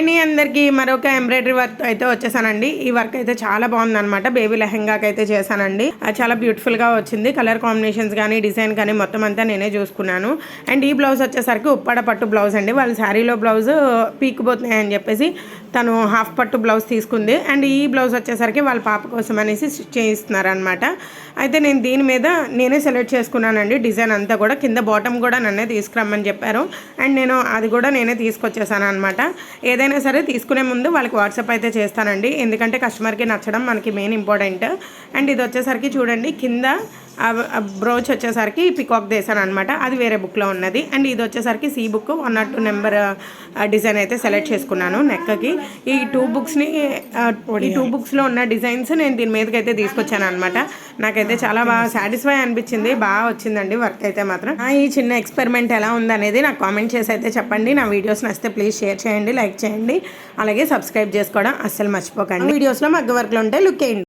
అండి అందరికీ మరొక ఎంబ్రాయిడరీ వర్క్ అయితే వచ్చేసానండి. ఈ వర్క్ అయితే చాలా బాగుందన్నమాట. బేబీ లెహెంగాకి అయితే చేశానండి. అది చాలా బ్యూటిఫుల్గా వచ్చింది. కలర్ కాంబినేషన్స్ కానీ డిజైన్ కానీ మొత్తం అంతా నేనే చూసుకున్నాను. అండ్ ఈ బ్లౌజ్ వచ్చేసరికి ఉప్పాడ పట్టు బ్లౌజ్ అండి. వాళ్ళ శారీలో బ్లౌజ్ పీక్కుపోతున్నాయి అని చెప్పేసి తను హాఫ్ పట్టు బ్లౌజ్ తీసుకుంది. అండ్ ఈ బ్లౌజ్ వచ్చేసరికి వాళ్ళ పాప కోసం అనేసి స్టిచ్ చేయిస్తున్నారనమాట. అయితే నేను దీని మీద నేనే సెలెక్ట్ చేసుకున్నానండి. డిజైన్ అంతా కూడా కింద బాటమ్ కూడా నన్నే తీసుకురమ్మని చెప్పారు. అండ్ నేను అది కూడా నేనే తీసుకొచ్చేసాను అనమాట. ఏదైనా సరే తీసుకునే ముందు వాళ్ళకి వాట్సాప్ అయితే చేస్తానండి. ఎందుకంటే కస్టమర్కి నచ్చడం మనకి మెయిన్ ఇంపార్టెంట్. అండ్ ఇది వచ్చేసరికి చూడండి కింద బ్రోచ్ వచ్చేసరికి పికాక్ దేశాను అనమాట. అది వేరే బుక్లో ఉన్నది. అండ్ ఇది వచ్చేసరికి సి బుక్ 102 నెంబర్ డిజైన్ అయితే సెలెక్ట్ చేసుకున్నాను నెక్కకి. ఈ టూ బుక్స్లో ఉన్న డిజైన్స్ నేను దీని మీదకి అయితే తీసుకొచ్చాను అనమాట. నాకైతే చాలా బాగా సాటిస్ఫై అనిపించింది. బాగా వచ్చిందండి వర్క్ అయితే మాత్రం. ఈ చిన్న ఎక్స్పెరిమెంట్ ఎలా ఉందనేది నాకు కామెంట్ చేసి అయితే చెప్పండి. నా వీడియోస్ నచ్చితే ప్లీజ్ షేర్ చేయండి, లైక్ చేయండి, అలాగే సబ్స్క్రైబ్ చేసుకోవడం అస్సలు మర్చిపోకండి. వీడియోస్లో మగ్గ వర్క్లు ఉంటే లుక్ చేయండి.